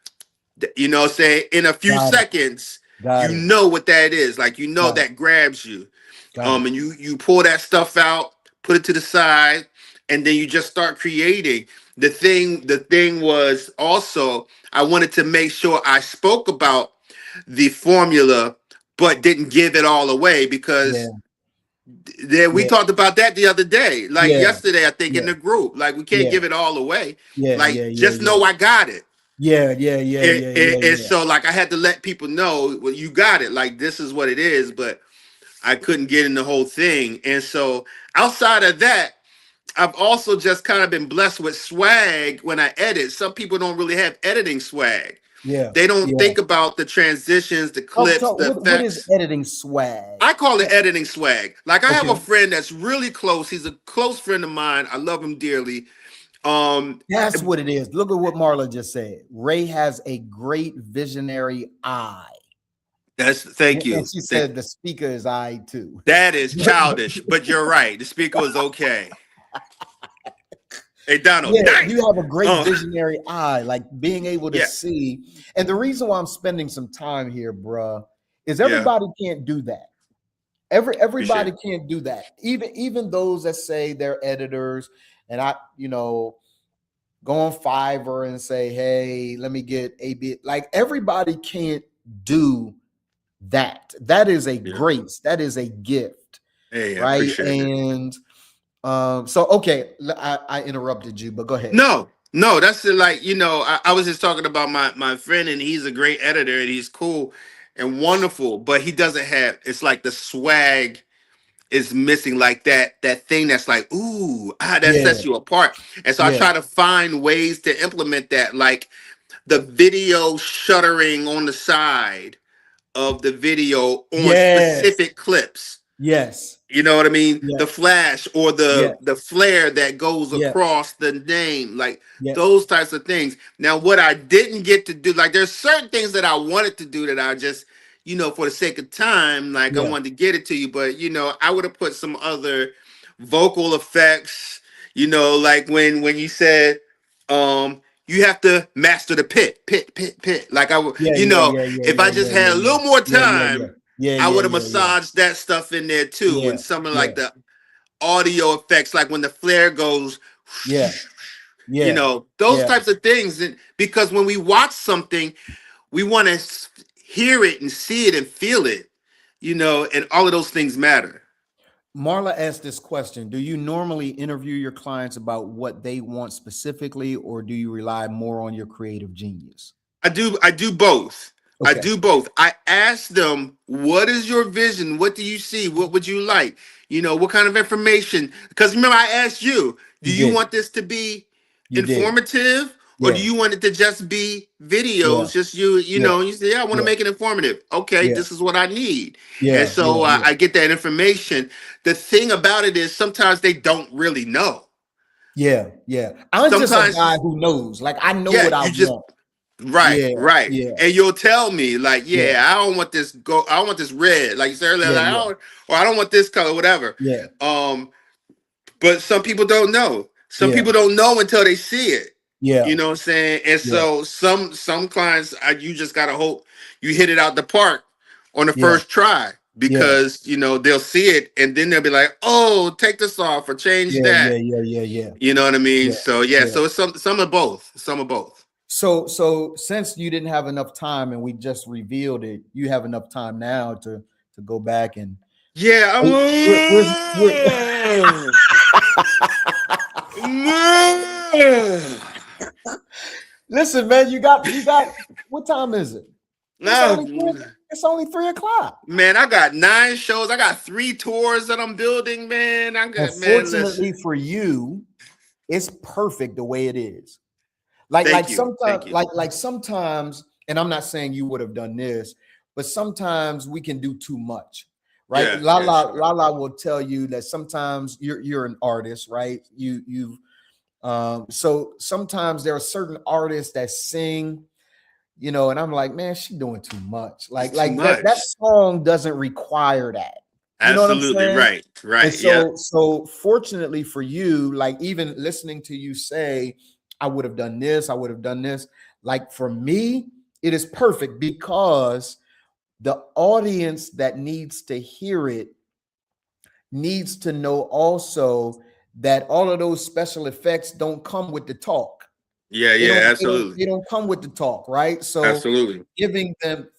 what I'm saying, in a few got it. seconds, Got you it. know what that is. Like Got it. that grabs you. Got it. And you pull that stuff out, put it to the side, and then you just start creating. The thing was also I wanted to make sure I spoke about the formula, but didn't give it all away because Yeah. we Yeah. talked about that the other day, like Yeah. yesterday, I think in Yeah. the group. Like we can't Yeah. give it all away. Yeah. Like Yeah. Yeah. just Yeah. know I got it. Yeah. Yeah. Yeah. And, Yeah. and, Yeah. and Yeah. so like I had to let people know, well, you got it. Like this is what it is, but I couldn't get in the whole thing. And so outside of that, I've also just kind of been blessed with swag when I edit. Some people don't really have editing swag. Yeah. They don't Yeah. think about the transitions, the Talk, clips, talk. the What is effects. editing swag? I call it editing swag. Like I have a Okay. friend that's really close. He's a close friend of mine. I love him dearly. Um, That's what it is. Look at what Marla just said. Ray has a great visionary eye. thank And you. she said the speaker is eye too. That is childish, but you're right. The speaker was okay. Hey Donald, Yeah, dang. you have a great Uh, visionary eye, like being able to yeah, see. And the reason why I'm spending some time here, bruh, is yeah, everybody can't do that. appreciate Everybody it. can't do that. Even those that say they're editors, and go on Fiverr and say, hey, let me get a bit. Like everybody can't do that. That is a Yeah. grace. That is a gift, Hey, I right? appreciate it. And so okay, I interrupted you, but go ahead. No, that's like I was just talking about my friend, and he's a great editor, and he's cool and wonderful, but he doesn't have. It's like the swag is missing, like that thing that's like, ooh, that Yeah, sets you apart. And so I yeah. try to find ways to implement that, like the video shuttering on the side of the video on Yes, specific clips. yes, You know what I mean? yeah, The flash or yeah, the flare that goes yeah, across the name, like yeah, those types of things. Now, what I didn't get to do, like there's certain things that I wanted to do that I just, for the sake of time, like I yeah, wanted to get it to you, but I would have put some other vocal effects, like when you said, you have to master the pit. Like yeah, yeah, yeah, yeah, if I yeah, just yeah, had a yeah, little more yeah, yeah, yeah, time, yeah, I yeah, would have yeah, yeah, massaged that stuff in there too, yeah, and some of yeah, like the audio effects, like when the flare goes, yeah, yeah, those yeah. types of things. And because when we watch something, we want to hear it and see it and feel it, and all of those things matter. Marla asked this question: do you normally interview your clients about what they want specifically, or do you rely more on your creative genius? I do both. I Okay, do both. I ask them, what is your vision? What do you see? What would you like? What kind of information? Because remember, I asked you, do you you did, want this to be you did, informative, or do yeah, you want it to just be yeah, videos? Just yeah, you say, yeah, I want to yeah, make it informative. Okay, yeah, this is what I need. And yeah, so yeah, yeah, I get that information. The thing about it is sometimes they don't really know. Yeah, yeah. I'm just a Sometimes, guy who knows. Like I know yeah, what I you just want. right, Yeah, right. yeah, And you'll tell me like, yeah, yeah, I don't want this I don't want this red, like you said earlier, yeah, like, yeah, or I don't want this color, whatever. yeah, Um, but some people don't know. Some yeah, people don't know until they see it. yeah, You know what I'm saying? And yeah, so some clients, you just gotta hope you hit it out the park on the yeah, first try, yeah, because they'll see it and then they'll be like, oh, take this off or change yeah, yeah, that. yeah, yeah, yeah, You know what I mean? yeah, So yeah, yeah. so it's some of both. Some of both. So since you didn't have enough time and we just revealed it, you have enough time now to go back and Yeah, I'm listen, man. You got. What time is it? It's Nah, only it's only 3 o'clock. man, I got 9 shows. I got 3 tours that I'm building, man. I got, man, listen. Unfortunately for you, it's perfect the way it is. Like Thank you. sometimes, Thank you. like sometimes, and I'm not saying you would have done this, but sometimes we can do too much, right? Yeah, yeah, sure. Lala will tell you that sometimes you're an artist, right? So sometimes there are certain artists that sing, and I'm like, man, she doing too much. It's Like too like that much. song doesn't require that. You know what I'm Absolutely saying? right. And Right. Yep. so fortunately for you, like even listening to you say, I would have done this, I would have done this. Like for me, it is perfect because the audience that needs to hear it needs to know also that all of those special effects don't come with the talk. Yeah, They yeah, don't, they don't, absolutely. they don't come with the talk, right? So Absolutely.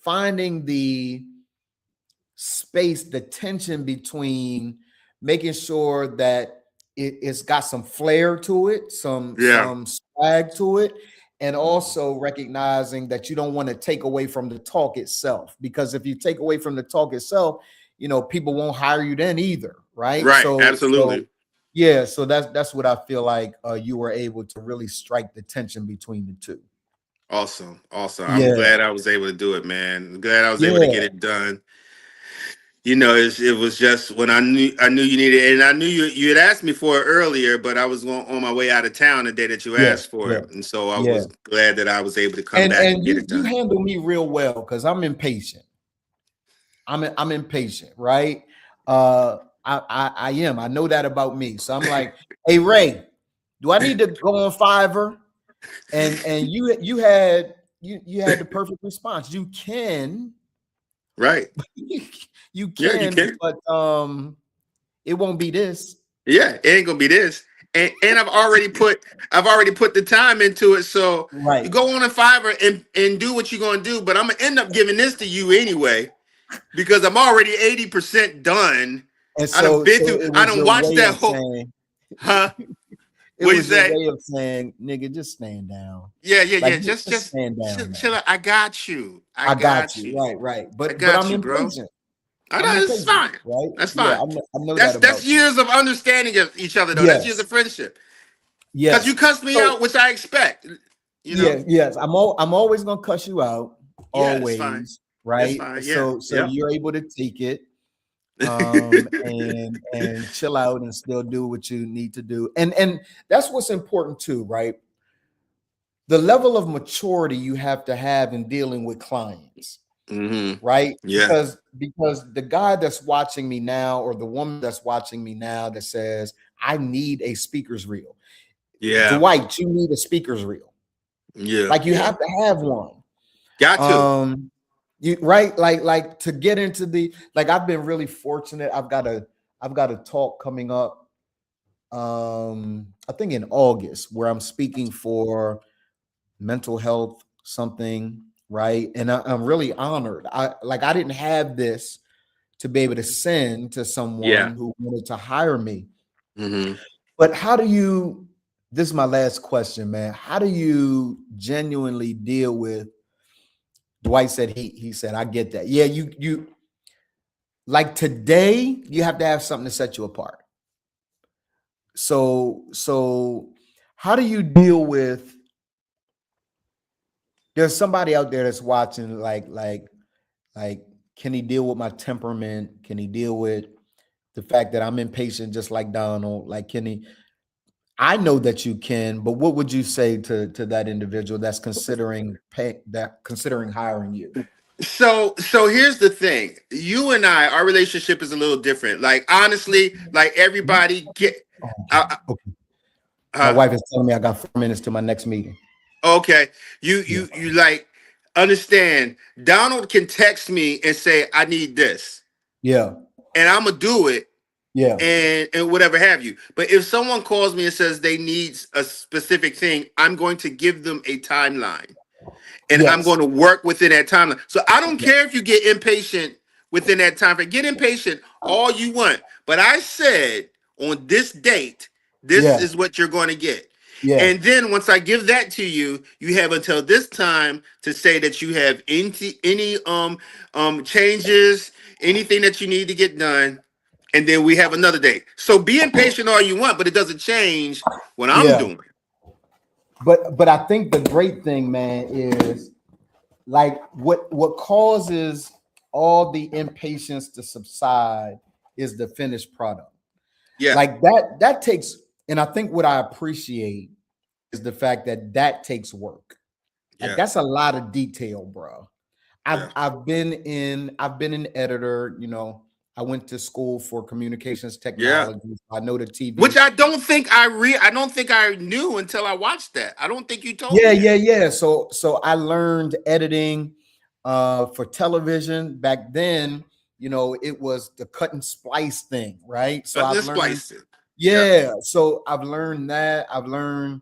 finding the space, the tension between making sure that it's got some flair to it, Yeah. some swag to it, and also recognizing that you don't want to take away from the talk itself. Because if you take away from the talk itself, people won't hire you then either, right? Right. So Absolutely. yeah, so that's what I feel like you were able to really strike the tension between the two. Awesome. Awesome. I'm Yeah, glad I was able to do it, man. Glad I was able to get yeah, it done. It was just when I knew you needed it, and I knew you had asked me for it earlier, but I was on my way out of town the day that you yeah, asked for yeah, it, and so I yeah. was glad that I was able to come And back and and get you it you done. handle me real well because I'm impatient. I'm impatient, right? I am. I know that about me. So I'm like, hey Ray, do I need to go on Fiverr? And you had the perfect response. You can, Right. you Yeah, you can, can. but it won't be this. Yeah, it ain't gonna be this. And I've already put the time into it. So you Right. go on a Fiverr and do what you're gonna do, but I'm gonna end up giving this to you anyway because I'm already 80% done. And so it I was done your watched way that of whole saying, huh? it What do you was your say? way of saying, nigga, just stand down. Yeah, yeah, Like yeah. just stand Chill, down, chill man. out. I got you. I I got got you. you. Right, right. I But got I'm you, bro. impatient. I I'm know it's impatient, fine. right? That's Yeah, fine. I know that That's about you. years of understanding of each other though. That's years Yes, of friendship. Cause you yes. cussed me So out, which I expect. You know? yes. I'm always gonna cuss you out, Yeah, it's fine. always, It's right? fine. Yeah. So Yep. you're able to take it and chill out and still do what you need to do. And that's what's important too, right? The level of maturity you have to have in dealing with clients, right? Yeah. Because the guy that's watching me now or the woman that's watching me now that says, I need a speaker's reel. Yeah. Dwight, you need a speaker's reel. Yeah. Like you Yeah. have to have one. Got to. You right, like to get into the like I've been really fortunate. I've got a talk coming up I think in August where I'm speaking for mental health something, right? And I'm really honored. I didn't have this to be able to send to Yeah. someone who wanted to hire me. hmm But how do you this is my last question, man. How do you genuinely deal with Dwight said he said, I get that. Yeah, you like today, you have to have something to set you apart. So how do you deal with there's somebody out there that's watching like can he deal with my temperament? Can he deal with the fact that I'm impatient just like Donald? Like can he I know that you can, but what would you say to that individual that's considering hiring you? So here's the thing. You and our relationship is a little different. Like honestly, like everybody get Okay. uh, Okay. My uh, wife is telling me I got 4 minutes to my next meeting. okay. You Yeah. you you like understand. Donald can text me and say, I need this, Yeah. and I'm gonna do it Yeah. and whatever have you. But if someone calls me and says they need a specific thing, I'm going to give them a timeline. And I'm Yes. going to work within that timeline. So I don't Yeah. care if you get impatient within that time frame. Get impatient all you want. But I said on this date, this Yeah. is what you're going to get. Yeah. And then once I give that to you, you have until this time to say that you have any changes, anything that you need to get done, and then we have another date. So be impatient all you want, but it doesn't change what I'm Yeah. doing. But I think the great thing, man, is like what causes all the impatience to subside is the finished product. Yeah, Like that takes, and I think what I appreciate is the fact that that takes work. Like yeah, that's a lot of detail, bro. I've yeah. I've been in I've been an editor, I went to school for communications Yeah. technology. I know the Which TV. I don't think I knew until I watched that. I don't think you told Yeah, me yeah, that. yeah. So I learned editing for television. Back then, it was the cut and splice thing, right? So I've Let's learned, splice it. Yeah. yeah. So I've learned that. I've learned,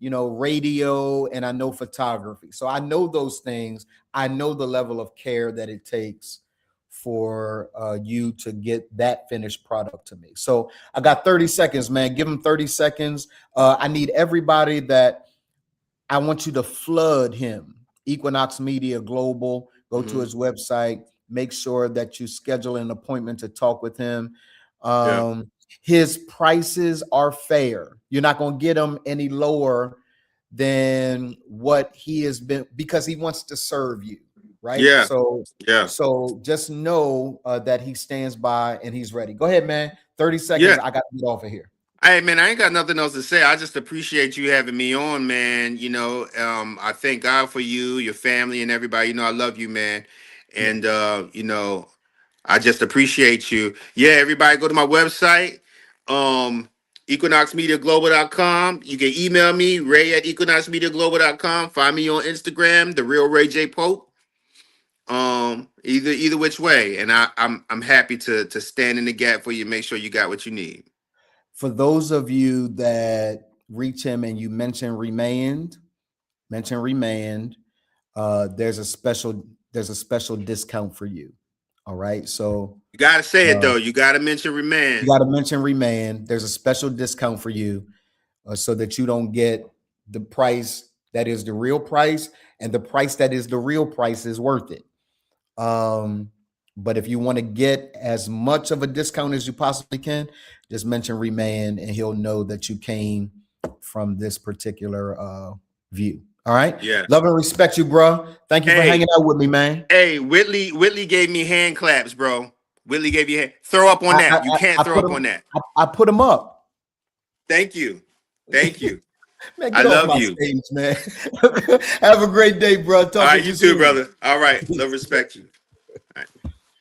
radio, and I know photography. So I know those things. I know the level of care that it takes for you to get that finished product to me. So I got 30 seconds, man. Give them 30 seconds. I need everybody that I want you to flood him. Equinox Media Global. Go to Hmm. his website. Make sure that you schedule an appointment to talk with him. Yeah. His prices are fair. You're not going to get him any lower than what he has been, because he wants to serve you, right? Yeah. So, Yeah. so just know that he stands by and he's ready. Go ahead, man. 30 seconds. Yeah. I got to get off of here. Hey man, I ain't got nothing else to say. I just appreciate you having me on, man. I thank God for you, your family, and everybody. I love you, man. Yeah. And I just appreciate you. Yeah, everybody go to my website, equinoxmediaglobal.com. You can email me, ray@equinoxmediaglobal.com. Find me on Instagram, the real Ray J Pope. Either which way. And I'm happy to stand in the gap for you, make sure you got what you need. For those of you that reach him and you mention remained, there's a special discount for you. All right. So You gotta say it uh, though. You gotta mention you remand. got to mention remain. There's a special discount for you, so that you don't get the price that is the real price, and the price that is the real price is worth it. But if you want to get as much of a discount as you possibly can, just mention remain and he'll know that you came from this particular view. All right. Yeah. Love and respect you, bro. Thank you for Hey, hanging out with me, man. hey, Whitley gave me hand claps, bro. Whitley gave you throw up on that. You can't I throw put up him on that. I put him up. Thank you. Thank you. Man, I get off love my you. stage, man. Have a great day, bro. All Talk right, with you you too, soon. brother. All right. Love, respect you.